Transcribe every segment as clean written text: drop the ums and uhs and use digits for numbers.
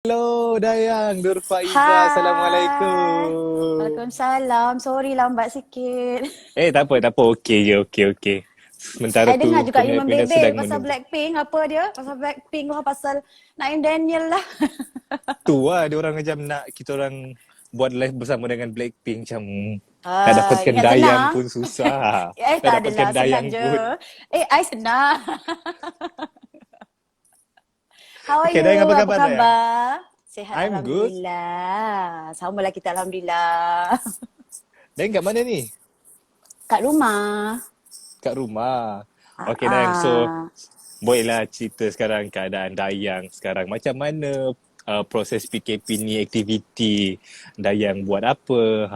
Halo Dayang, Nur Faiza, Hai. Assalamualaikum. Waalaikumsalam. Sorry lambat sikit. Tak apa, okey je, okey. Sementara I dengar tu juga you peminat-peminat membebel sedang pasal menunggu. Blackpink. Apa dia? Pasal Blackpink lah, pasal Naim Daniel lah. Tu lah, dia orang macam nak kita orang buat live bersama dengan Blackpink macam nak dapatkan Ingat Dayang senang? pun susah. Nak Tak dapatkan adalah. Senang Dayang je. pun. I senang. How are Okey, you? Dayang apa Apa khabar Dayang? khabar? Sehat I'm good. Alhamdulillah. Sama lah kita Alhamdulillah. Dayang kat mana ni? Kat rumah. Kat rumah. Ah, Okey Dayang, so ah. bolehlah cerita sekarang keadaan Dayang sekarang. Macam mana proses PKP ni, aktiviti Dayang buat apa?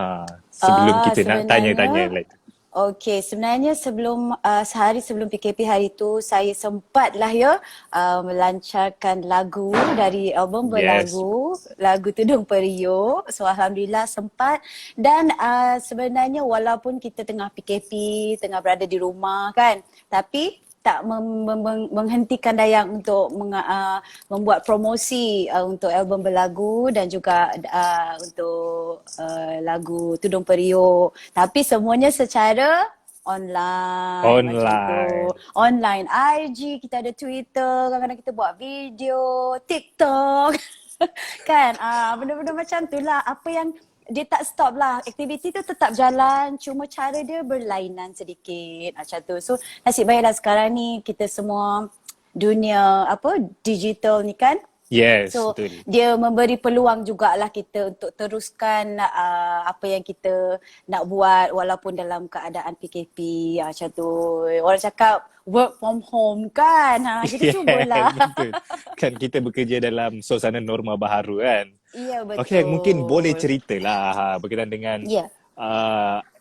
Sebelum kita nak tanya-tanya Sebenarnya like. Sebenarnya sebelum sehari sebelum PKP hari tu saya sempatlah melancarkan lagu dari album Yes. lagu Tudung Periuk. So alhamdulillah sempat dan sebenarnya walaupun kita tengah PKP, tengah berada di rumah kan, tapi tak menghentikan Dayang untuk membuat promosi untuk album berlagu dan juga untuk lagu Tudung Periuk. Tapi semuanya secara online macam tu. Online. Online IG, kita ada Twitter, kadang-kadang kita buat video, TikTok. Kan? Benda-benda macam tu lah. Apa yang dia tak stop lah. Aktiviti tu tetap jalan. Cuma cara dia berlainan sedikit. Macam tu. So nasib baiklah sekarang ni kita semua dunia digital ni kan. Yes, So betul. dia memberi peluang jugalah kita untuk teruskan apa yang kita nak buat walaupun dalam keadaan PKP macam tu. Orang cakap work from home kan. Kita Yes, cubalah. betul. Kan kita bekerja dalam suasana norma baharu kan. Iya Okey, mungkin boleh betul. ceritalah berkenaan dengan Ya.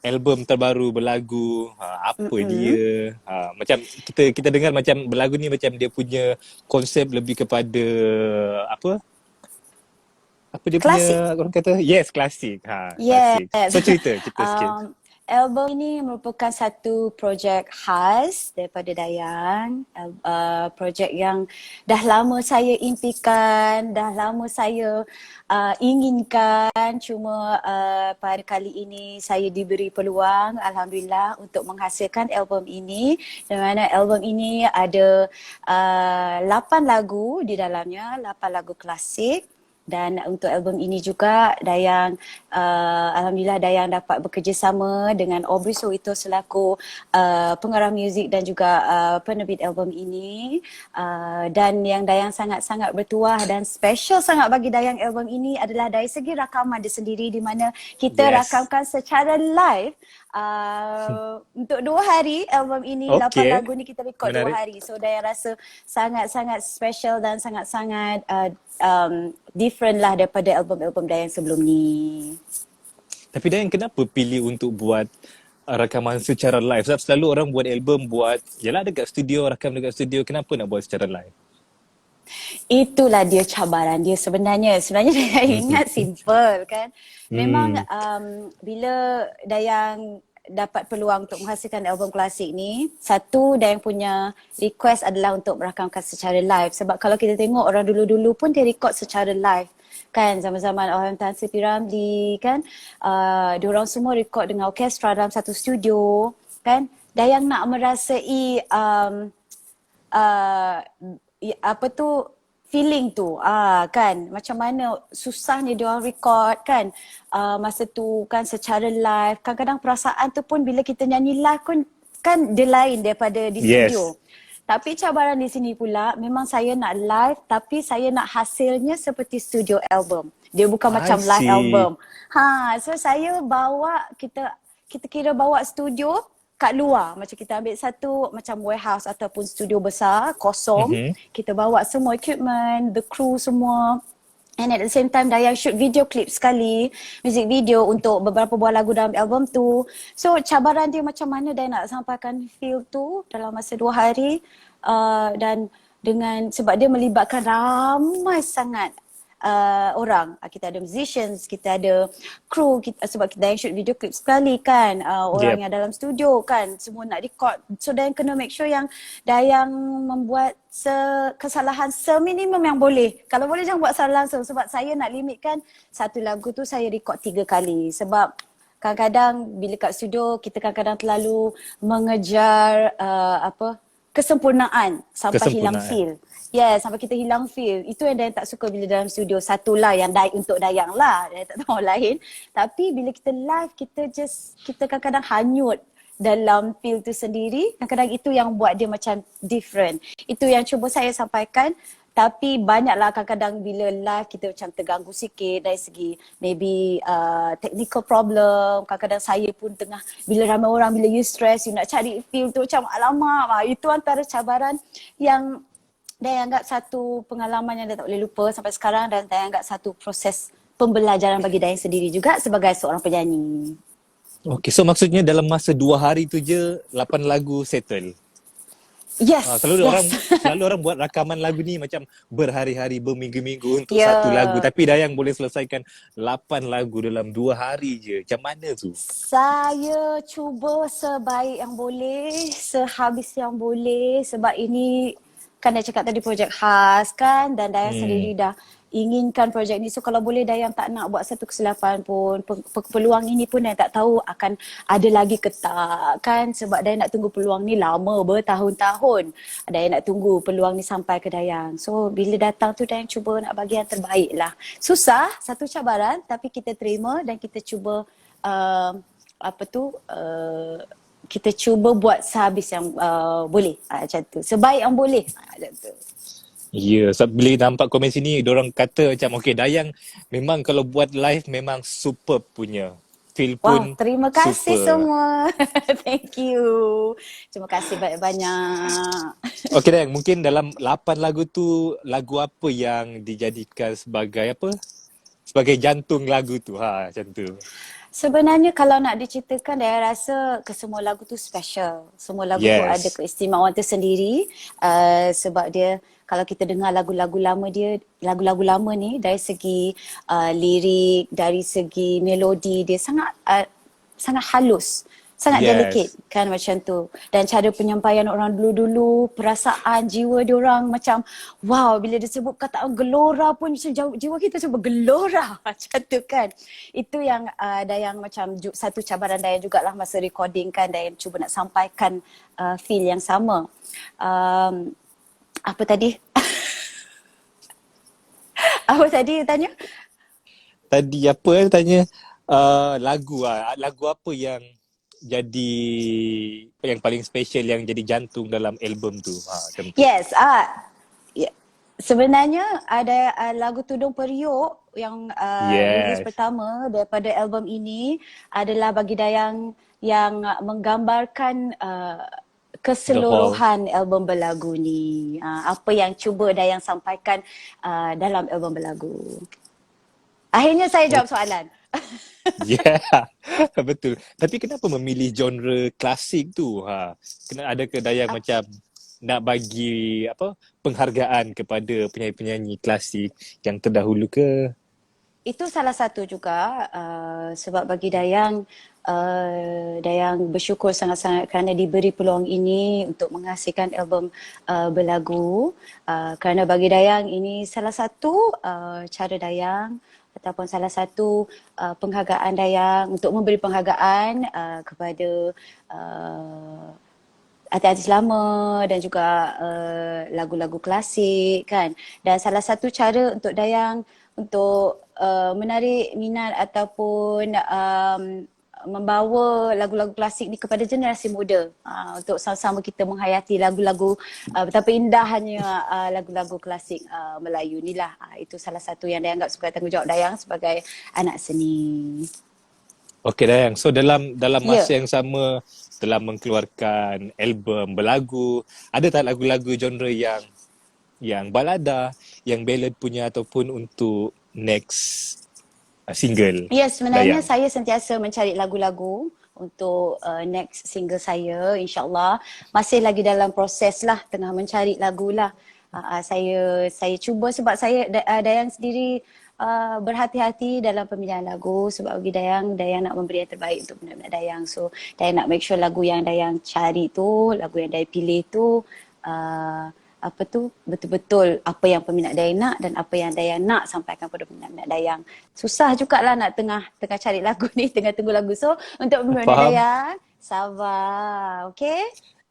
album terbaru berlagu, apa Mm-mm. dia. Macam kita dengar macam berlagu ni macam dia punya konsep lebih kepada apa? Apa dia punya Klasik. orang kata? Yes, klasik. Klasik. Yes. So cerita sikit. Album ini merupakan satu projek khas daripada Dayang. Projek yang dah lama saya impikan, dah lama saya inginkan. Cuma pada kali ini saya diberi peluang, Alhamdulillah, untuk menghasilkan album ini. Di mana album ini ada 8 lagu di dalamnya, 8 lagu klasik. Dan untuk album ini juga Dayang Alhamdulillah Dayang dapat bekerjasama dengan Aubrey Soito selaku pengarah muzik dan juga penerbit album ini. Dan yang Dayang sangat-sangat bertuah dan special sangat bagi Dayang album ini adalah dari segi rakaman dia sendiri, di mana kita Yes. rakamkan secara live untuk 2 hari album ini. 8 Okey. lagu ni kita rekod dua Menarik. hari. So Dayang rasa sangat-sangat special dan sangat-sangat different lah daripada album-album Dayang sebelum ni. Tapi Dayan, kenapa pilih untuk buat rakaman secara live? Sebab selalu orang buat album buat, yalah dekat studio, rakam dekat studio. Kenapa nak buat secara live? Itulah dia cabaran dia sebenarnya. Sebenarnya Dayang ingat simple kan. Memang Hmm. bila Dayang dapat peluang untuk menghasilkan album klasik ni, satu Dayang punya request adalah untuk merakamkan secara live. Sebab kalau kita tengok orang dulu-dulu pun dia record secara live. Kan zaman-zaman orang Tan Sri P. Ramlee kan, diorang semua record dengan orkestra dalam satu studio kan. Dayang nak merasai uh, apa tu feeling tu kan, macam mana susahnya dia orang record kan, masa tu kan secara live. Kadang-kadang perasaan tu pun bila kita nyanyi live pun kan dia lain daripada di Yes. studio. Tapi cabaran di sini pula, memang saya nak live tapi saya nak hasilnya seperti studio album. Dia bukan I macam live see. album. So saya bawa kita kira bawa studio kat luar. Macam kita ambil satu macam warehouse ataupun studio besar kosong. Mhm. Kita bawa semua equipment, the crew semua. And at the same time Dayang shoot video clip sekali, music video untuk beberapa buah lagu dalam album tu. So cabaran dia macam mana Dayang nak sampaikan feel tu dalam masa 2 hari. Dan dengan sebab dia melibatkan ramai sangat orang. Kita ada musicians, kita ada kru, sebab kita yang shoot video clip sekali kan, orang yang dalam studio kan, semua nak record. So Dayang kena make sure yang Dayang membuat kesalahan seminimum yang boleh. Kalau boleh jangan buat salah langsung, sebab saya nak limitkan satu lagu tu saya record 3 kali. Sebab kadang-kadang bila kat studio kita kadang-kadang terlalu mengejar kesempurnaan sampai hilang feel. Yeah, sampai kita hilang feel. Itu yang Dayang tak suka bila dalam studio. Satulah yang untuk Dayang lah. Dayang tak tahu orang lain. Tapi bila kita live, kita kadang-kadang hanyut dalam feel tu sendiri. Kadang-kadang itu yang buat dia macam different. Itu yang cuba saya sampaikan. Tapi banyaklah kadang-kadang bila live kita macam terganggu sikit dari segi maybe technical problem. Kadang-kadang saya pun tengah, bila ramai orang, bila you stress, you nak cari feel tu macam alamak. Itu antara cabaran yang Dayang anggap satu pengalaman yang dia tak boleh lupa sampai sekarang, dan Dayang anggap satu proses pembelajaran bagi Dayang sendiri juga sebagai seorang penyanyi. Okay, so maksudnya dalam masa 2 hari tu je 8 lagu settle? Yes. Selalu orang buat rakaman lagu ni macam berhari-hari, berminggu-minggu untuk satu lagu. Tapi Dayang boleh selesaikan 8 lagu dalam 2 hari je. Macam mana tu? Saya cuba sebaik yang boleh, sehabis yang boleh, sebab ini kan dah cakap tadi projek khas kan, dan Dayang sendiri dah inginkan projek ni. So kalau boleh Dayang tak nak buat satu kesilapan pun. Peluang ini pun Dayang tak tahu akan ada lagi ke tak kan, sebab Dayang nak tunggu peluang ni lama, bertahun-tahun. Dayang nak tunggu peluang ni sampai ke Dayang. So bila datang tu Dayang cuba nak bagi yang terbaik lah. Susah, satu cabaran, tapi kita terima dan kita cuba kita cuba buat sehabis yang boleh, macam tu. Sebaik yang boleh, macam tu. Ya, sebab bila nampak komen sini, diorang kata macam okay, Dayang memang kalau buat live memang superb punya. Feel pun terima kasih super. semua. Thank you. Terima kasih banyak-banyak. Okay Dayang, mungkin dalam 8 lagu tu, lagu apa yang dijadikan sebagai sebagai jantung lagu tu, macam tu? Sebenarnya kalau nak diceritakan, Dayang rasa kesemua lagu tu special. Semua lagu tu ada keistimewaan tu sendiri. Sebab dia, kalau kita dengar lagu-lagu lama dia, lagu-lagu lama ni dari segi lirik, dari segi melodi dia sangat halus. Sangat delicate kan, macam tu. Dan cara penyampaian orang dulu-dulu, perasaan, jiwa diorang macam wow, bila disebut kataan gelora pun macam jiwa kita macam bergelora macam tu kan. Itu yang Dayang macam satu cabaran Dayang jugalah masa recording kan. Dayang cuba nak sampaikan feel yang sama. Apa tadi? Apa tadi tanya? Tadi apa tanya? Lagu apa yang jadi yang paling special, yang jadi jantung dalam album tu? Macam tu. Yes, sebenarnya ada lagu Tudung Periuk yang rilis pertama daripada album ini adalah bagi Dayang yang menggambarkan keseluruhan album berlagu ni. Apa yang cuba Dayang sampaikan dalam album berlagu. Akhirnya saya jawab soalan. Betul. Tapi kenapa memilih genre klasik tu? Ada ke Dayang macam nak bagi penghargaan kepada penyanyi-penyanyi klasik yang terdahulu ke? Itu salah satu juga sebab bagi Dayang, Dayang bersyukur sangat-sangat kerana diberi peluang ini untuk menghasilkan album berlagu. Kerana bagi Dayang ini salah satu cara Dayang ataupun salah satu penghargaan Dayang untuk memberi penghargaan kepada artis-artis lama dan juga lagu-lagu klasik kan. Dan salah satu cara untuk Dayang untuk menarik minat ataupun membawa lagu-lagu klasik ni kepada generasi muda, untuk sama-sama kita menghayati lagu-lagu betapa indahnya lagu-lagu klasik Melayu ni lah. Itu salah satu yang Dayang anggap sebagai tanggungjawab Dayang sebagai anak seni. Okey Dayang, so dalam masa yang sama telah mengeluarkan album berlagu, ada tak lagu-lagu genre yang balada, yang ballad punya ataupun untuk next single? Ya, sebenarnya Dayang, saya sentiasa mencari lagu-lagu untuk next single saya, insyaAllah. Masih lagi dalam proses lah, tengah mencari lagu lah. Saya cuba sebab Dayang sendiri berhati-hati dalam pemilihan lagu sebab bagi Dayang nak memberi yang terbaik untuk peminat Dayang. So Dayang nak make sure lagu yang Dayang cari tu, lagu yang Dayang pilih tu betul-betul apa yang peminat Dayang nak dan apa yang Dayang nak sampaikan kepada peminat Dayang. Susah jugalah nak tengah cari lagu ni, tengah tunggu lagu. So untuk peminat Faham? Dayang, sabar, okay?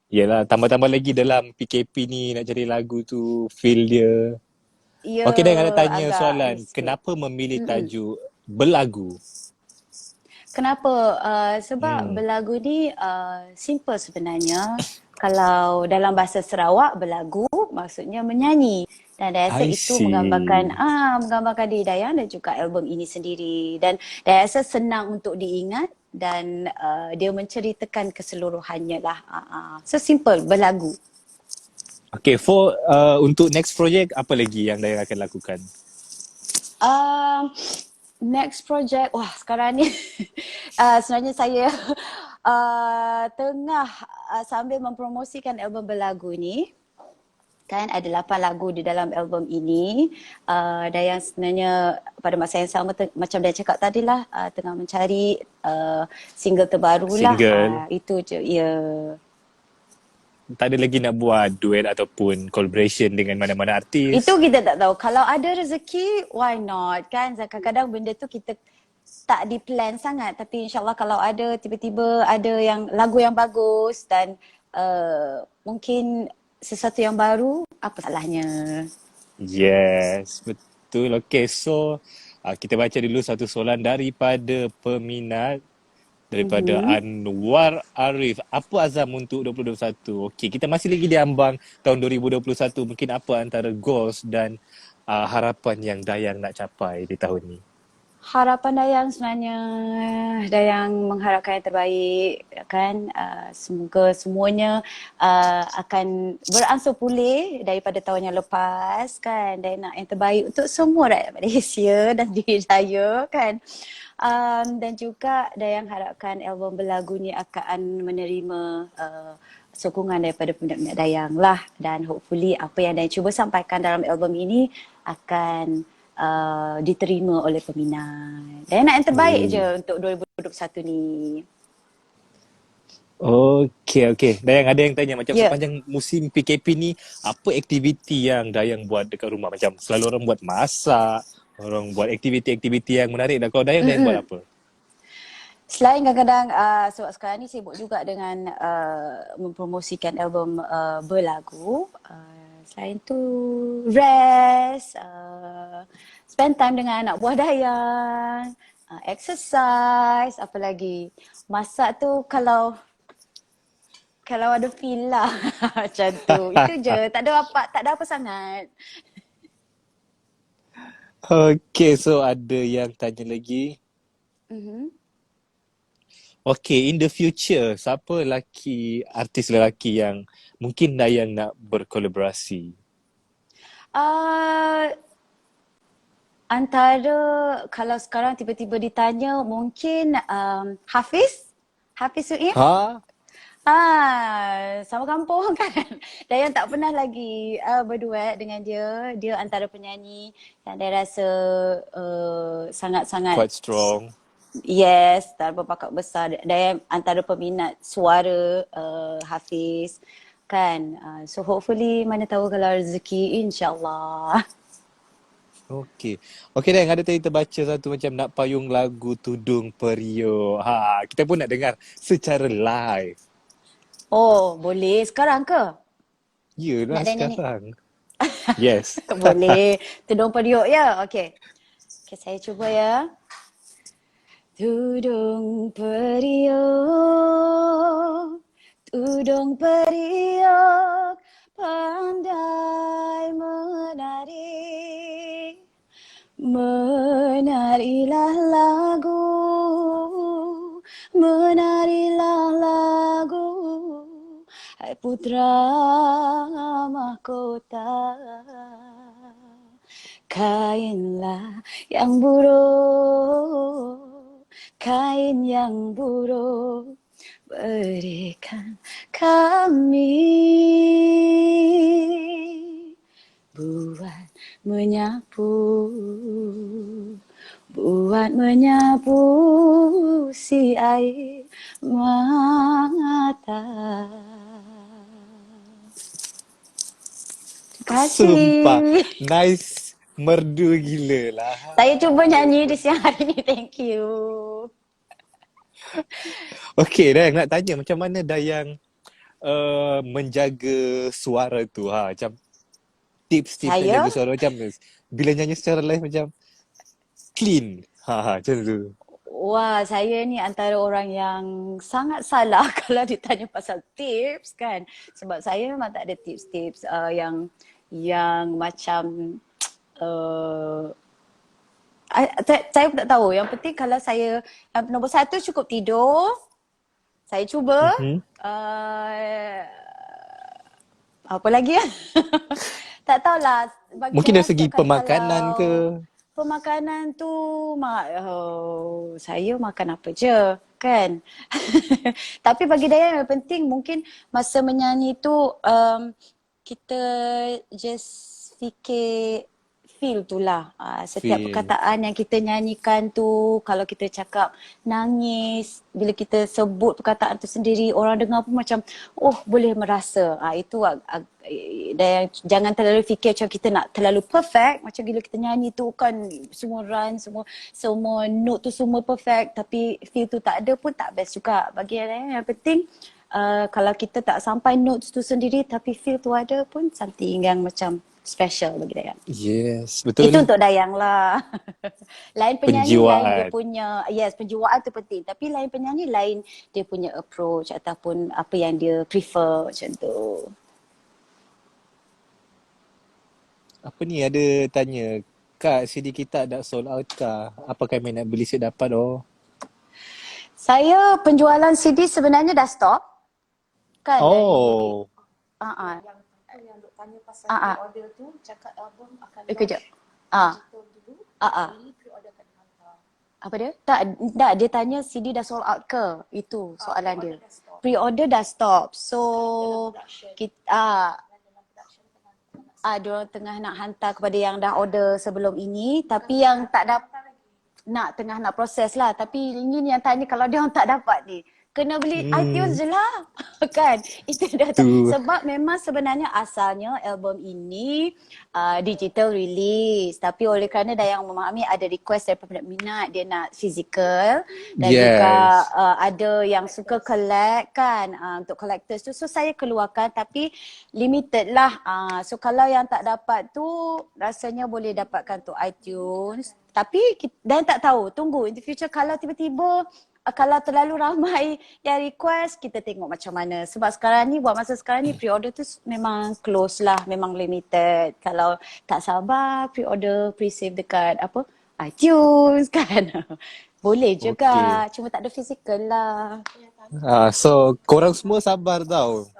Yelah, tambah-tambah lagi dalam PKP ni nak cari lagu tu, feel dia. Ya, Okey, Dayang ada tanya agak soalan. risky. Kenapa memilih tajuk berlagu? Kenapa? Sebab Hmm, berlagu ni simple sebenarnya. Kalau dalam bahasa Sarawak, berlagu maksudnya menyanyi. Dan saya rasa I itu menggambarkan see. menggambarkan diri Dayang dan juga album ini sendiri. Dan saya rasa senang untuk diingat dan dia menceritakan keseluruhannya lah. So simple, berlagu. Okay, untuk next project, apa lagi yang Dayang akan lakukan? Um, Next project, wah sekarang ni sebenarnya saya tengah sambil mempromosikan album berlagu ni. Kan ada 8 lagu di dalam album ini dan yang sebenarnya pada masa yang sama macam dia cakap tadi lah tengah mencari single terbaru lah. Single. Itu je, ya. Tak ada lagi nak buat duet ataupun collaboration dengan mana-mana Itu artis. kita tak tahu. Kalau ada rezeki, why not? Kan kadang-kadang benda tu kita tak di-plan sangat. Tapi insyaAllah kalau ada, tiba-tiba ada yang lagu yang bagus dan mungkin sesuatu yang baru, apa salahnya? Yes, betul. Okay, so kita baca dulu satu soalan daripada peminat. Daripada Mhm. Anwar Arif. Apa azam untuk 2021? Okey, kita masih lagi di ambang tahun 2021. Mungkin apa antara goals dan harapan yang Dayang nak capai di tahun ni? Harapan Dayang sebenarnya, Dayang mengharapkan yang terbaik kan. Semoga semuanya akan beransur pulih daripada tahun yang lepas kan. Dayang nak yang terbaik untuk semua rakyat Malaysia dan diri saya kan. Dan juga Dayang harapkan album berlagu ni akan menerima sokongan daripada peminat-peminat Dayang lah. Dan hopefully apa yang Dayang cuba sampaikan dalam album ini akan diterima oleh peminat. Dan nak yang terbaik je Oh. untuk 2021 ni. Okey, okey. Dayang ada yang tanya macam Ya. sepanjang musim PKP ni, apa aktiviti yang Dayang buat dekat rumah? Macam selalu orang buat masak, orang buat aktiviti-aktiviti yang menarik. Dan kalau Dayang buat apa? Selain kadang-kadang sebab sekarang ni sibuk juga dengan mempromosikan album berlagu. Selain tu rest, spend time dengan anak buah Dayang, exercise, apa lagi. Masak tu kalau ada feel lah macam tu. Itu je, tak ada apa sangat. Okey, so ada yang tanya lagi. Mhm. Okay, in the future, siapa artis lelaki yang mungkin Dayang nak berkolaborasi? Uh, Antara kalau sekarang tiba-tiba ditanya mungkin Hafiz Suim. Ha? Sama kampung kan. Dayang tak pernah lagi berduet dengan dia. Dia antara penyanyi yang saya rasa sangat-sangat Quite strong. yes, dan berbakat besar. Dayang antara peminat suara Hafiz kan. So hopefully mana tahu kalau rezeki, insyaAllah. Okay. Okay, Dayang, ada tadi terbaca satu macam nak payung lagu Tudung Periuk. Kita pun nak dengar secara live. Oh, boleh sekarang ke? Yelah, Nak dan nyanyi? sekarang. Yes. Boleh. Tudung periuk ya? Okey. Okey, saya cuba ya. Tudung periuk, tudung periuk, pandai menari. Menarilah lagu, menarilah lagu, hai putra mahkota. Kainlah yang buruk, kain yang buruk, berikan kami. Buat menyapu, buat menyapu si air mata. Terima Sumpah, kasih. nice, merdu gila lah. Saya cuba nyanyi di siang hari ni. Thank you. Okay, Dayang nak tanya macam mana Dayang menjaga suara tu ha, macam tips-tips nak jaga Saya suara macam ni. Bila nyanyi secara live macam clean. Macam tu. Wah, saya ni antara orang yang sangat salah kalau ditanya pasal tips kan. Sebab saya memang tak ada tips-tips yang macam uh, saya pun tak tahu. Yang penting kalau saya nombor satu cukup tidur. Saya cuba. Mhm. Uh, Apa lagi ya? Tak tahulah. Bagi Mungkin saya dari segi setiap kali pemakanan ke? kalau pemakanan tu saya makan apa je kan. Tapi bagi Dayang yang penting mungkin masa menyanyi tu kita just fikir feel tu lah. Setiap Feel. perkataan yang kita nyanyikan tu, kalau kita cakap nangis, bila kita sebut perkataan tu sendiri, orang dengar pun macam, oh boleh merasa. Itu dan jangan terlalu fikir macam kita nak terlalu perfect. Macam bila kita nyanyi tu kan semua run, semua note tu semua perfect. Tapi feel tu tak ada pun tak best juga. Bagi yang penting, kalau kita tak sampai notes tu sendiri tapi feel tu ada pun something yang macam special bagi Dayang. Yes, Itu betul. untuk Dayang lah. Lain penyanyi, lain dia Penjiwaan. punya, yes penjiwaan tu penting. Tapi lain penyanyi, lain dia punya approach ataupun apa yang dia prefer macam tu. Apa ni ada tanya, Kak, CD kita dah sold out kah? Apakah kami nak beli siap dapat oh? Saya penjualan CD sebenarnya dah stop. Kan dari, Oh, uh-uh. Yang duk tanya pasal Ah, pre-order tu, cakap album akan kejap. launch digital dulu. Ah. Ini pre-order akan dihantar. Apa dia? Tak, dia tanya CD dah sold out ke? Itu soalan dia. Pre-order dah stop. Pre-order dah stop. So Dalam production. kita Dan dalam production tengah diorang tengah nak hantar kepada yang dah order sebelum ini, tapi yang tak dapat hantar lagi. tengah nak proses lah. Tapi ingin yang tanya kalau dia orang tak dapat ni, kena beli iTunes je lah. Kan? Itu dah tu. sebab memang sebenarnya asalnya album ini digital release. Tapi oleh kerana Dayang memahami ada request daripada minat dia nak physical dan juga Yes. ada yang suka collect kan untuk collectors tu. So saya keluarkan tapi limited lah. So kalau yang tak dapat tu rasanya boleh dapatkan tu iTunes. Tapi dan tak tahu, tunggu in the future kalau tiba-tiba kalau terlalu ramai yang request, kita tengok macam mana. Sebab sekarang ni, buat masa sekarang ni, pre-order tu memang close lah, memang limited. Kalau tak sabar, pre-order, pre-save dekat apa iTunes kan. Boleh Okay. juga, cuma tak ada physical lah. So korang semua sabar tau.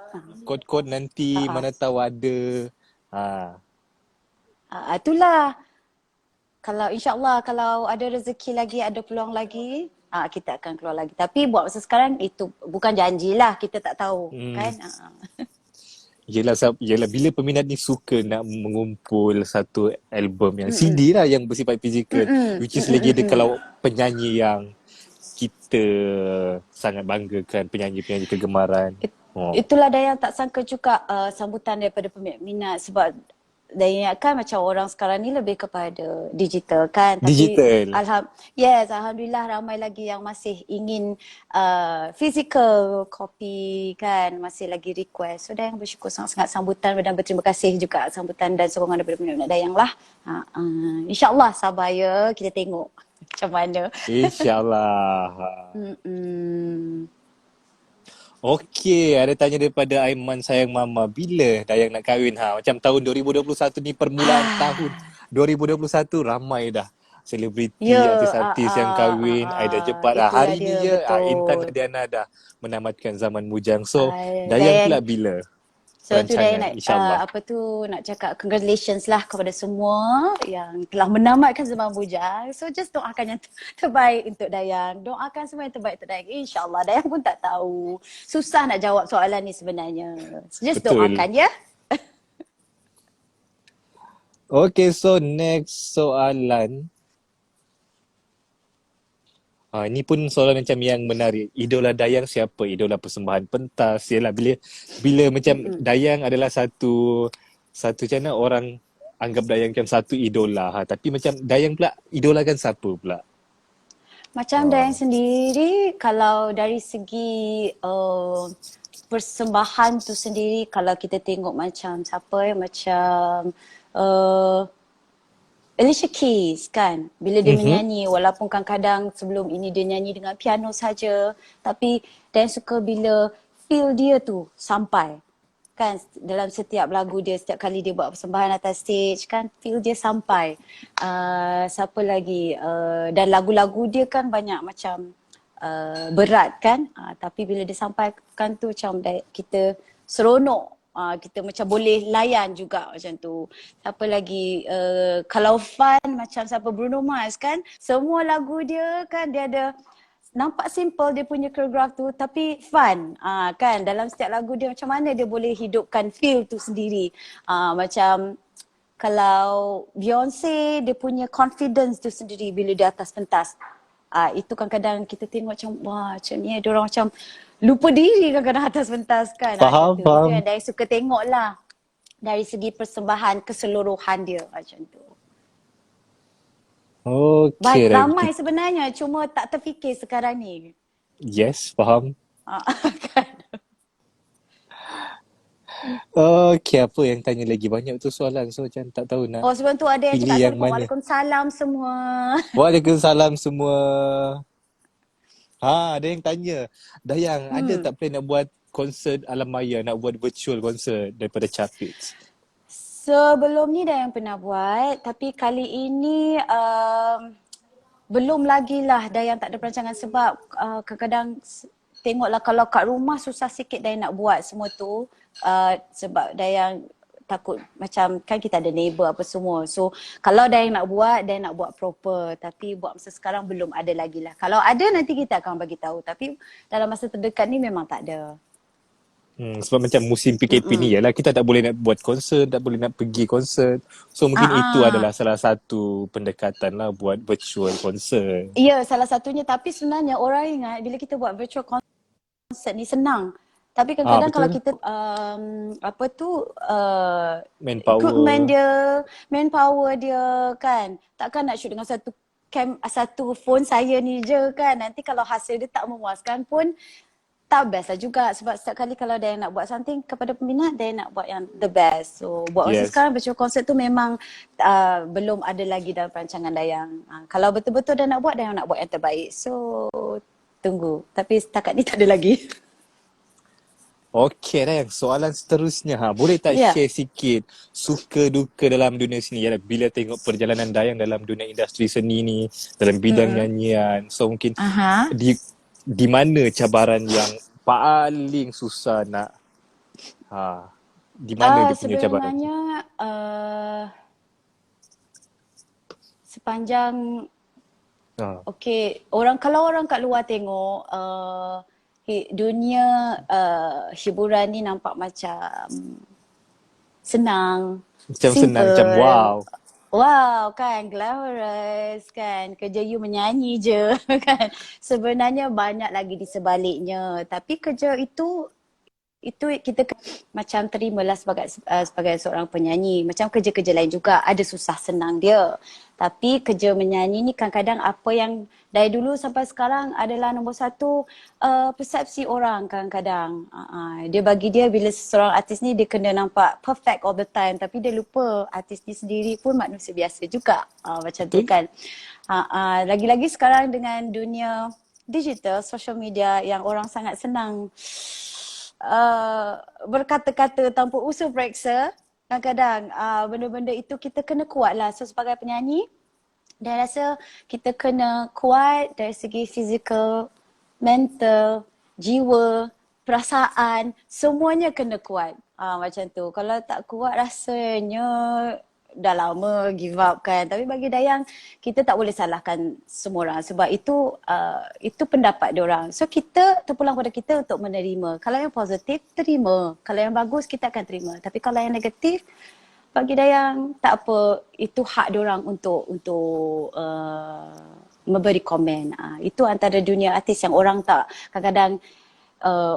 Kod-kod nanti Ah, ah. mana tahu ada. Itulah. Kalau insyaAllah, kalau ada rezeki lagi, ada peluang lagi, kita akan keluar lagi. Tapi buat masa sekarang, itu bukan janjilah, kita tak tahu kan. Yelah bila peminat ni suka nak mengumpul satu album yang CD lah yang bersifat fizikal, which is lagi ada kalau penyanyi yang kita sangat banggakan, penyanyi-penyanyi kegemaran. Itulah Dayang tak sangka juga sambutan daripada peminat sebab Dayang ingatkan macam orang sekarang ni lebih kepada digital kan. Tapi Digital. Alhamdulillah ramai lagi yang masih ingin physical copy kan, masih lagi request. So Dayang bersyukur sangat-sangat sambutan dan berterima kasih juga sambutan dan sokongan daripada peminat Dayang lah. InsyaAllah sabar ya, kita tengok macam mana. InsyaAllah. Okey, ada tanya daripada Aiman sayang mama, bila Dayang nak kahwin Macam tahun 2021 ni permulaan tahun 2021 ramai dah selebriti, artis-artis yang kahwin. Aida Jebat Itulah hari ni dia, je Intan betul. Diana dah menamatkan zaman bujang. So Dayang Dayang pula bila So tu Dayang perancangan nak insyaAllah. nak cakap congratulations lah kepada semua yang telah menamatkan zaman bujang. So just doakan yang terbaik untuk Dayang. Doakan semua yang terbaik untuk Dayang. InsyaAllah Dayang pun tak tahu. Susah nak jawab soalan ni sebenarnya. Just Betul. doakan ya. Okay, so next soalan. Ini pun soalan macam yang menarik. Idola Dayang siapa? Idola persembahan pentas. Yalah, bila macam Mm-mm. Dayang adalah satu macam mana orang anggap Dayang macam satu idola. Tapi macam Dayang pula idolakan siapa pula? Macam Dayang Ah. sendiri, kalau dari segi persembahan tu sendiri, kalau kita tengok macam siapa macam uh, Alicia Keys kan, bila dia Mhm. menyanyi, walaupun kadang-kadang sebelum ini dia nyanyi dengan piano saja, tapi Dayang suka bila feel dia tu sampai kan dalam setiap lagu dia, setiap kali dia buat persembahan atas stage kan, feel dia sampai. Siapa lagi, dan lagu-lagu dia kan banyak macam berat kan, tapi bila dia sampaikan tu macam kita seronok. Kita macam boleh layan juga macam tu. Siapa lagi, kalau fun macam siapa, Bruno Mars kan, semua lagu dia kan dia ada, nampak simple dia punya choreograph tu tapi fun. Kan dalam setiap lagu dia macam mana dia boleh hidupkan feel tu sendiri. Macam kalau Beyonce dia punya confidence tu sendiri bila di atas pentas. Itu kadang-kadang kita tengok macam wah macam ni dia orang macam lupa diri kadang-kadang atas pentas kan. Macam Faham, tu. Itu yang faham. saya suka tengok lah dari segi persembahan keseluruhan dia macam tu. Okay, dan Ramai sebenarnya cuma tak terfikir sekarang ni. yes, faham. Ah, kan? Okay, apa yang tanya lagi? Banyak tu soalan. So macam tak tahu nak Oh sebelum tu ada yang pilih cakap yang Assalamualaikum. mana. Waalaikumsalam semua. Waalaikumsalam semua. Ada yang tanya. Dayang, ada Hmm. tak plan nak buat konsert alam maya, nak buat virtual concert daripada Chapits? Sebelum ni dah yang pernah buat, tapi kali ini belum lagi lah dah yang tak ada perancangan sebab kadang-kadang tengoklah kalau kat rumah susah sikit dah yang nak buat semua tu, sebab dah yang takut macam kan kita ada neighbor apa semua. So kalau dah yang nak buat, dah yang nak buat proper, tapi buat masa sekarang belum ada lagi lah. Kalau ada nanti kita akan bagi tahu, tapi dalam masa terdekat ni memang tak ada. Sebab macam musim PKP ni Mm-mm. ialah kita tak boleh nak buat konsert, tak boleh nak pergi konsert. So mungkin itu Ah, adalah salah satu pendekatan lah buat virtual concert. ya, salah satunya. Tapi sebenarnya orang ingat bila kita buat virtual concert ni senang. Tapi kadang-kadang kalau Betul. kita apa tu equipment Manpower. dia, manpower dia kan, takkan nak shoot dengan satu phone saya ni je kan. Nanti kalau hasil dia tak memuaskan pun tak best lah juga, sebab setiap kali kalau dia nak buat something kepada peminat, dia nak buat yang the best. So buat masa Yes. sekarang virtual concert tu memang belum ada lagi dalam perancangan Dayang. Kalau betul-betul dah nak buat, Dayang nak buat yang terbaik. So tunggu. Tapi setakat ni tak ada lagi. Okey dah, soalan seterusnya. Boleh tak Ya. share sikit suka duka dalam dunia seni? Yalah, bila tengok perjalanan Dayang dalam dunia industri seni ni, dalam bidang Mm-mm. nyanyian. So mungkin Aha. di mana cabaran yang paling susah nak di mana dia punya cabaran tu? Sebenarnya sepanjang okey, kalau orang kat luar tengok dunia hiburan ni nampak macam senang, Macam senang, macam simple. wow. Wow kan, glamorous kan, kerja you menyanyi je kan. Sebenarnya banyak lagi di sebaliknya. Tapi kerja itu kita macam terimalah sebagai seorang penyanyi. Macam kerja-kerja lain juga ada susah senang dia. Tapi kerja menyanyi ni kadang-kadang apa yang dari dulu sampai sekarang adalah nombor satu, persepsi orang kadang-kadang. Dia bagi dia bila seorang artis ni dia kena nampak perfect all the time, tapi dia lupa artis ni sendiri pun manusia biasa juga. Macam tu Betul? kan. Lagi-lagi sekarang dengan dunia digital, social media yang orang sangat senang berkata-kata tanpa usul periksa. Kadang-kadang benda-benda itu kita kena kuat lah. So sebagai penyanyi, dan rasa kita kena kuat dari segi fizikal, mental, jiwa, perasaan, semuanya kena kuat. Macam tu. Kalau tak kuat rasanya dah lama give up kan. Tapi bagi Dayang, kita tak boleh salahkan semua orang sebab itu pendapat diorang. So kita terpulang pada kita untuk menerima. Kalau yang positif, terima. Kalau yang bagus, kita akan terima. Tapi kalau yang negatif, bagi Dayang tak apa, itu hak diorang untuk memberi komen. Itu antara dunia artis yang orang tak kadang-kadang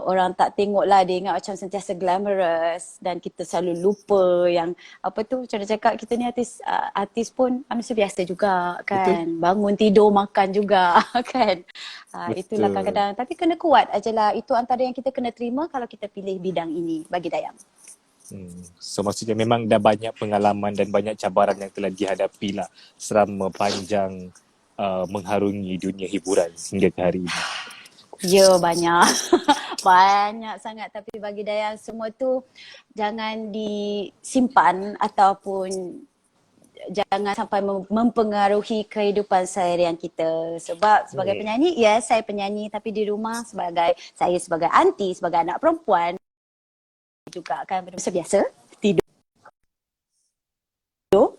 orang tak tengok lah, dia ingat macam sentiasa glamorous dan kita selalu lupa yang apa tu, macam dia cakap, kita ni artis pun manusia biasa juga kan, Betul. bangun tidur makan juga kan. Itulah Betul. kadang-kadang, tapi kena kuat ajalah, itu antara yang kita kena terima kalau kita pilih bidang ini bagi Dayang. So maksudnya memang dah banyak pengalaman dan banyak cabaran yang telah dihadapi lah selama panjang mengharungi dunia hiburan hingga ke hari ini. Ya, banyak. Banyak sangat. Tapi bagi Dayang, semua tu jangan disimpan ataupun jangan sampai mempengaruhi kehidupan seharian kita. Sebab sebagai penyanyi, ya saya penyanyi, tapi di rumah saya sebagai aunty, sebagai anak perempuan juga kan manusia biasa, tidur,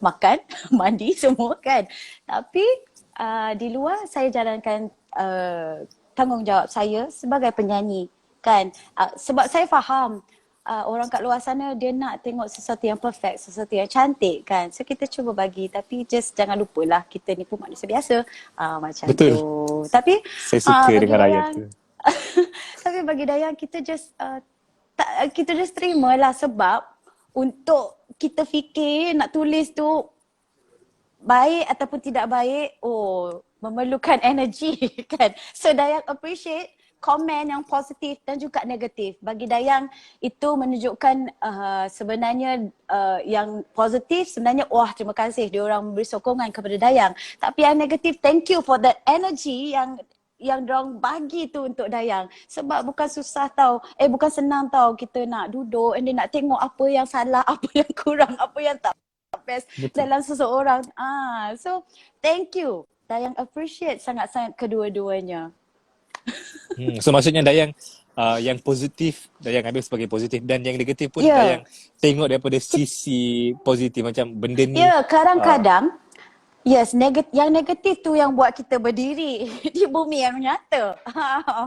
makan, mandi semua kan. Tapi di luar saya jalankan tanggungjawab saya sebagai penyanyi kan. Sebab saya faham orang kat luar sana dia nak tengok sesuatu yang perfect, sesuatu yang cantik kan. So kita cuba bagi, tapi just jangan lupalah kita ni pun manusia biasa. Macam Betul. tu. Tapi Saya suka bagi dengan ayat Dayang, tu. tapi bagi Dayang kita just kita just terimalah, sebab untuk kita fikir nak tulis tu baik ataupun tidak baik, memerlukan energi kan. So Dayang appreciate komen yang positif dan juga negatif. Bagi Dayang itu menunjukkan sebenarnya yang positif sebenarnya terima kasih diorang memberi sokongan kepada Dayang. Tapi yang negatif, thank you for that energy yang diorang bagi tu untuk Dayang. Sebab bukan susah tau, bukan senang tau kita nak duduk and then nak tengok apa yang salah, apa yang kurang, apa yang tak best dalam seseorang. So thank you. Dayang appreciate sangat-sangat kedua-duanya. So maksudnya Dayang yang positif Dayang ambil sebagai positif, dan yang negatif pun Ya. Dayang tengok daripada sisi positif, macam benda ni Ya, kadang-kadang yes, yang negatif tu yang buat kita berdiri di bumi yang nyata.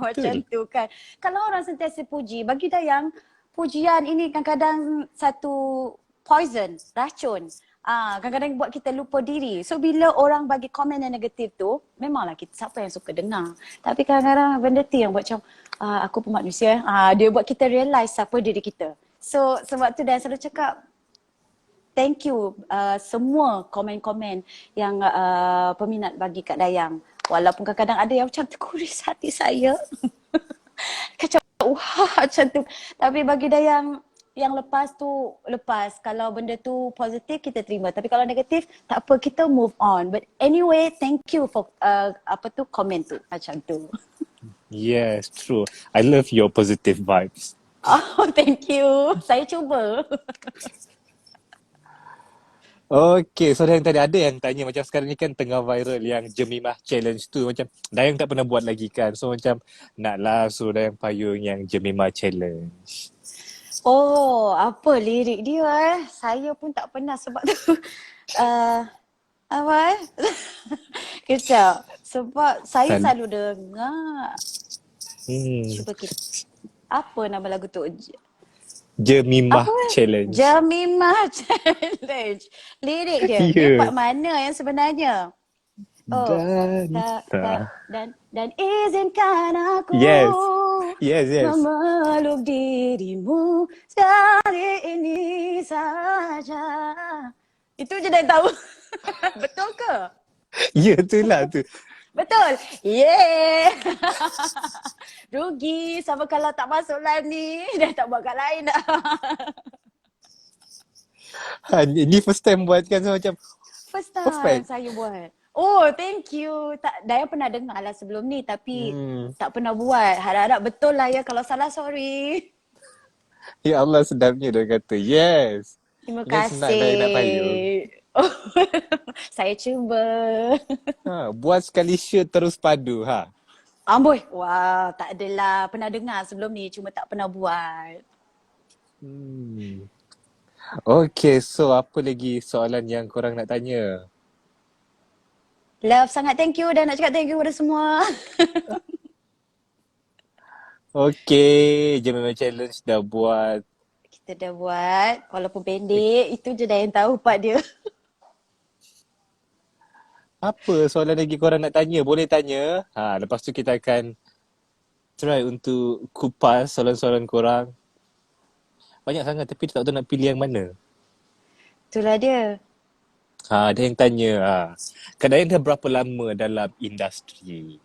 Macam tu kan. Kalau orang sentiasa puji, bagi Dayang, pujian ini kadang-kadang satu poison, racun. Kadang-kadang buat kita lupa diri. So bila orang bagi komen yang negatif tu, memanglah siapa yang suka dengar. Tapi kadang-kadang benda tu yang buat macam, aku pun manusia. Dia buat kita realise siapa diri kita. So sebab tu Dayang selalu cakap, thank you semua komen-komen yang peminat bagi Kak Dayang. Walaupun kadang-kadang ada yang macam terkuris hati saya. Macam macam tu. Tapi bagi Dayang, yang lepas. Kalau benda tu positif kita terima. Tapi kalau negatif, tak apa, kita move on. But anyway, thank you for komen tu. Macam tu. yes, true. I love your positive vibes. Thank you. Saya cuba. Okay, so yang tadi ada yang tanya macam sekarang ni kan tengah viral yang Jemimah Challenge tu, macam Dayang tak pernah buat lagi kan. So macam naklah suruh Dayang payung yang Jemimah Challenge. Apa lirik dia Saya pun tak pernah sebab tu. Apa Kejap. Sebab saya selalu dengar. Cuba kita. Apa nama lagu tu? Jemimah Challenge. Jemimah Challenge. Lirik dia. Dia part mana yang sebenarnya? Dan izinkan aku Yes. memeluk dirimu sekali ini saja. Itu je dah tahu. Betul ke? Ya, itulah tu. Betul. Yeah. Rugi sama kalau tak masuk live ni. Dah tak buat kat lain dah. Ini first time buat kan, so macam First time perfect. saya buat. Thank you. Dayang pernah dengar lah sebelum ni tapi tak pernah buat. Harap-harap betul lah ya. Kalau salah, sorry. Ya Allah, sedapnya dia kata. Yes. Terima Ini kasih. senang Dayang nak payung. Saya cuba. Buat sekali shoot terus padu. Amboi. Wah, tak adalah. Pernah dengar sebelum ni. Cuma tak pernah buat. Okay, so apa lagi soalan yang korang nak tanya? Love sangat, thank you. Dan nak cakap thank you kepada semua. Okay, Jemimah Challenge dah buat. Kita dah buat, walaupun pendek, itu je dah yang tahu part dia. Apa soalan lagi korang nak tanya? Boleh tanya. Lepas tu kita akan try untuk kupas soalan-soalan korang. Banyak sangat tapi tak tahu nak pilih yang mana. Itulah dia. Ada yang tanya. Kak Dayan dah berapa lama dalam industri?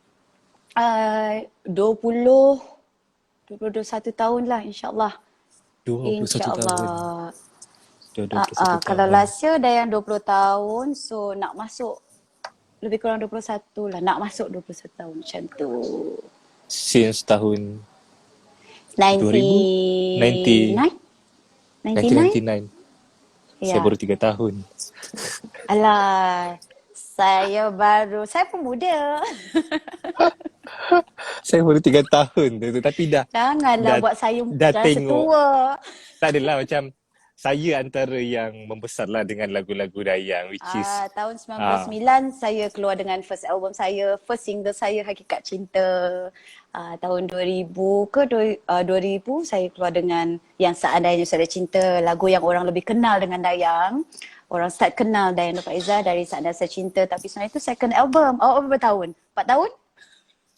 21 tahun lah insyaAllah. 21 tahun. InsyaAllah. Dah 21 Kalau tahun. last year dah yang 20 tahun, so nak masuk lebih kurang 21 lah. Nak masuk 21 tahun macam tu. Since tahun 99? 99? 1999. Saya Ya. baru 3 tahun. Alah, saya pun muda. Saya baru 3 tahun tu. Tapi dah Janganlah dah, buat saya dah jangan tengok. setua. Tak adalah macam saya antara yang membesar lah dengan lagu-lagu Dayang, which is Tahun 99 saya keluar dengan first album saya, first single saya Hakikat Cinta. Tahun 2000 ke 2000 saya keluar dengan yang Seandainya Sudah Cinta, lagu yang orang lebih kenal dengan Dayang. Orang start kenal Dayang Nur Faizah dari Seandainya Sudah Cinta, tapi sebenarnya itu second album. Berapa tahun? 4 tahun?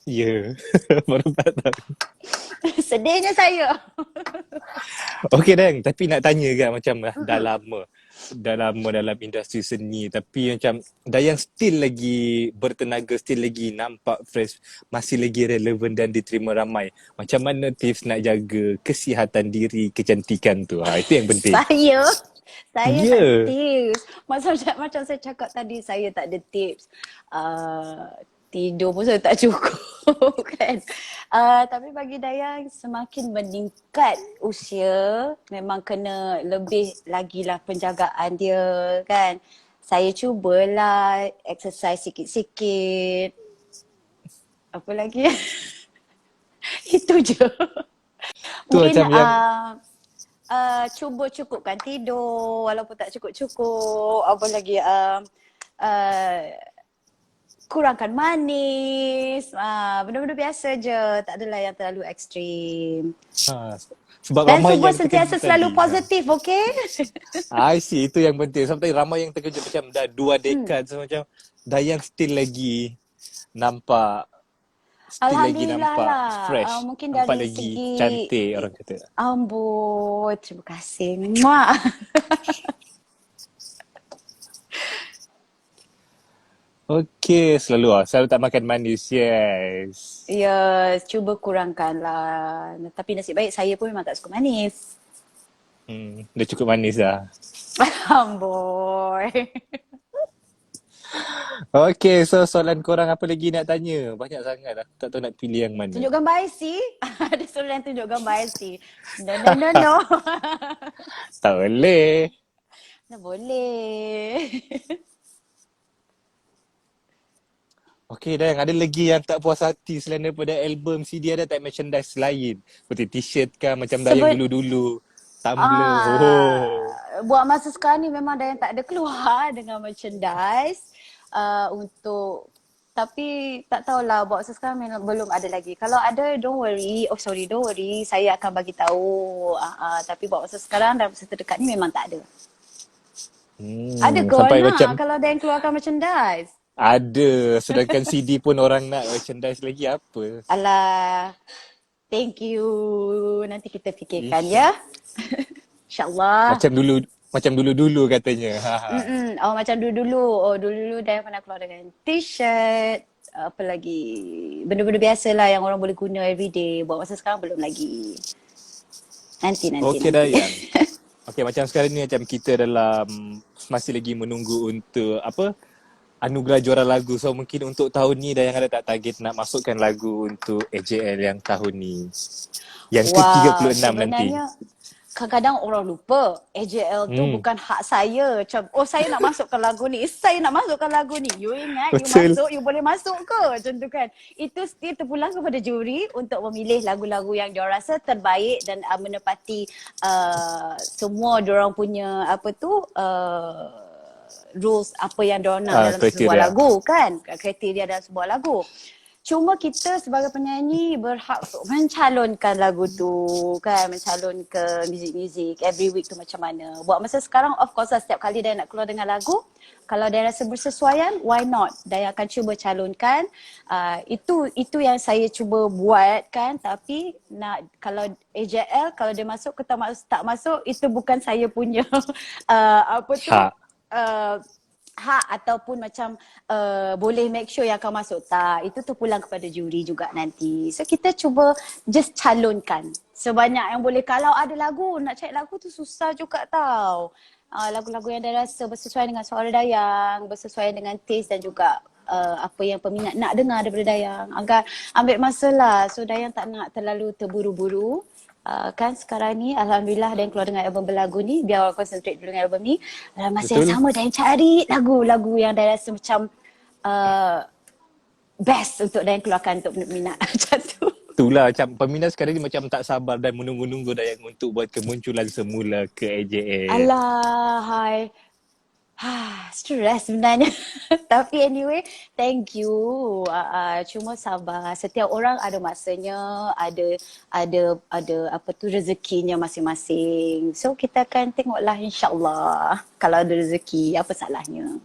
ya, baru 4 tahun. Sedihnya saya. Okey Dayang, tapi nak tanya kan macam dah lama dalam industri seni, tapi macam Dayang still lagi bertenaga, still lagi nampak fresh, masih lagi relevan dan diterima ramai. Macam mana tips nak jaga kesihatan diri, kecantikan tu? Itu yang penting. Saya tak Ya. ada tips. Macam saya cakap tadi, saya tak ada tips. Tidur pun saya tak cukup kan. Tapi bagi Dayang, semakin meningkat usia, memang kena lebih lagi lah penjagaan dia kan. Saya cubalah exercise sikit-sikit. Apa lagi? Itu je. Tu Mungkin macam yang cuba cukupkan tidur walaupun tak cukup-cukup. Apa lagi? Kurangkan manis. Benda-benda biasa je. Tak adalah yang terlalu ekstrim. sebab Dan ramai cuba yang sentiasa terkejut selalu tadi. positif, okey? I see, itu yang penting. Sebab tadi ramai yang terkejut macam dah 2 dekad, so macam Dayang still lagi nampak Alhamdulillah lah. fresh, Mungkin nampak dari lagi segi cantik orang kata. amboi, terima kasih. Muah. Okey, selalu tak makan manis, yes. Ya, cuba kurangkan lah. Tapi nasib baik saya pun memang tak suka manis. Dah cukup manis dah. Amboi. Okey, so soalan korang apa lagi nak tanya? Banyak sangat lah, tak tahu nak pilih yang mana. Tunjuk gambar IC. Ada seorang yang tunjuk gambar IC. No. Tak boleh. Tak boleh. Okey, Dayang, ada lagi yang tak puas hati selain daripada album, CD, ada tak merchandise lain? Seperti t-shirt kan, macam Dayang dulu-dulu. Tumbler. Buat masa sekarang ni memang dah yang tak ada keluar dengan merchandise untuk, tapi tak tahulah, buat masa sekarang memang belum ada lagi. Kalau ada, don't worry, saya akan bagi tahu. Tapi buat masa sekarang dalam masa terdekat ni memang tak ada. Ada ke sampai nak macam kalau ada yang keluarkan merchandise? ada, sedangkan CD pun orang nak merchandise lagi apa? Alah, thank you. Nanti kita fikirkan ya. InsyaAllah. Macam dulu-dulu katanya. Macam dulu-dulu. Dulu-dulu dah pernah keluar dengan t-shirt. Apa lagi? Benda-benda biasa lah yang orang boleh guna everyday. Buat masa sekarang belum lagi. Nanti. Okey, Dayang. Okey, macam sekarang ni macam kita masih lagi menunggu untuk anugerah juara lagu. So mungkin untuk tahun ni Dayang ada tak target nak masukkan lagu untuk AJL yang tahun ni? Yang ke-36 nanti. Sebenarnya kadang-kadang orang lupa AJL tu bukan hak saya. Macam, saya nak masukkan lagu ni. Saya nak masukkan lagu ni. You ingat, Betul. you boleh masuk ke? Macam tu kan. Itu still terpulang kepada juri untuk memilih lagu-lagu yang diorang rasa terbaik dan menepati semua diorang punya rules apa yang diorang nak dalam sebuah lagu kan. Kriteria dalam sebuah lagu. Cuma kita sebagai penyanyi berhak untuk mencalonkan lagu tu kan, mencalonkan muzik-muzik every week tu macam mana. Buat masa sekarang of course lah, setiap kali dia nak keluar dengan lagu, kalau dia rasa bersesuaian, why not? Dia akan cuba calonkan. Itu yang saya cuba buat kan, tapi nak kalau AJL kalau dia masuk ke tak masuk, itu bukan saya punya apa tu Hak. hak ataupun macam boleh make sure yang akan masuk. Tak, itu terpulang kepada juri juga nanti. So kita cuba just calonkan sebanyak yang boleh. Kalau ada lagu, nak cari lagu tu susah juga tau. Lagu-lagu yang dia rasa bersesuaian dengan suara Dayang, bersesuaian dengan taste dan juga apa yang peminat nak dengar daripada Dayang. Agak ambil masa lah. So Dayang tak nak terlalu terburu-buru. Kan sekarang ni Alhamdulillah Dayang keluar dengan album berlagu ni, biar orang concentrate dulu dengan album ni. Dalam masa yang Betul. sama Dayang cari lagu-lagu yang Dayang rasa macam best untuk Dayang keluarkan untuk peminat macam tu. Itulah macam peminat sekarang ni macam tak sabar dan menunggu-nunggu Dayang untuk buat kemunculan semula ke AJL. Alah, hai. Stress sebenarnya. Tapi anyway, thank you. Cuma sabar. Setiap orang ada masanya, ada apa tu rezekinya masing-masing. So kita akan tengoklah insya-Allah kalau ada rezeki, apa salahnya.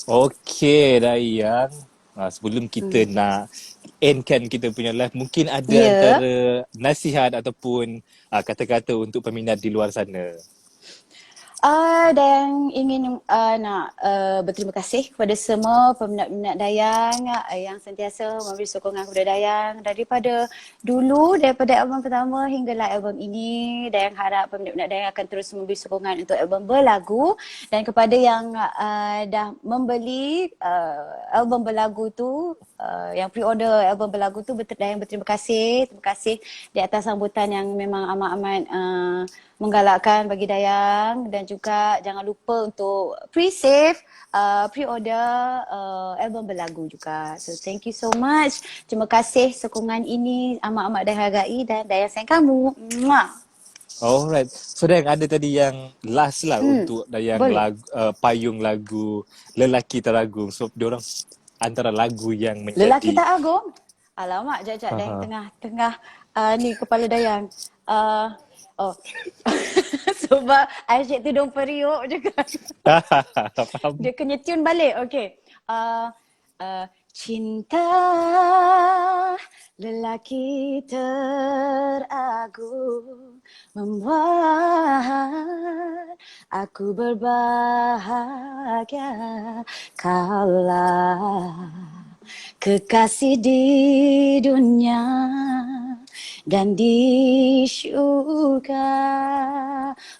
Okey Dayang. Sebelum kita nak endkan kita punya live, mungkin ada Ya. antara nasihat ataupun kata-kata untuk peminat di luar sana. Dan ingin nak berterima kasih kepada semua peminat-peminat Dayang yang sentiasa memberi sokongan kepada Dayang daripada dulu, daripada album pertama hinggalah album ini. Dayang harap peminat-peminat Dayang akan terus memberi sokongan untuk album berlagu, dan kepada yang dah membeli album berlagu tu, yang pre-order album berlagu tu, Dayang berterima kasih. Terima kasih di atas sambutan yang memang amat-amat menggalakkan bagi Dayang, dan juga jangan lupa untuk pre-save, pre-order album berlagu juga. So thank you so much. Terima kasih sokongan ini amat-amat Dayang hargai, dan Dayang sayang kamu. Muah. Alright. So Dayang ada tadi yang last lah untuk Dayang Boleh. payung lagu Lelaki Teragung. So diorang antara lagu yang menjadi Lelaki tak agung. Alamak, jap-jap Dayang tengah ni kepala Dayang. Oh. Sebab asyik tudung periuk juga. Faham? Dia kena tune balik. Okey. Cinta lelaki teragung membuat aku berbahagia, kaulah kekasih di dunia dan di syurga.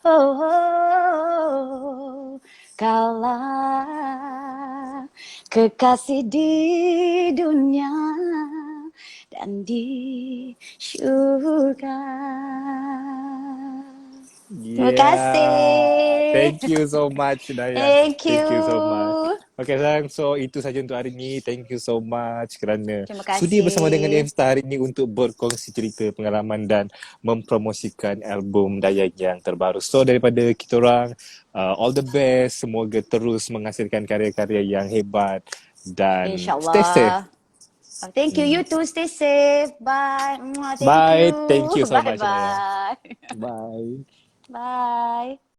Oh, kaulah kekasih di dunia dan di syurga. Terima kasih. Thank you so much Dayang. Thank you. Thank you so much. Okay sayang, so itu saja untuk hari ini. Thank you so much kerana Terima kasih. sudi bersama dengan Emstar hari ini untuk berkongsi cerita, pengalaman dan mempromosikan album Dayang yang terbaru. So daripada kita orang, all the best. Semoga terus menghasilkan karya-karya yang hebat dan InsyaAllah. stay safe. Thank you. You too. Stay safe. Bye. Mwah, thank Bye. you. Thank you so much, Bye-bye. Bye. Bye.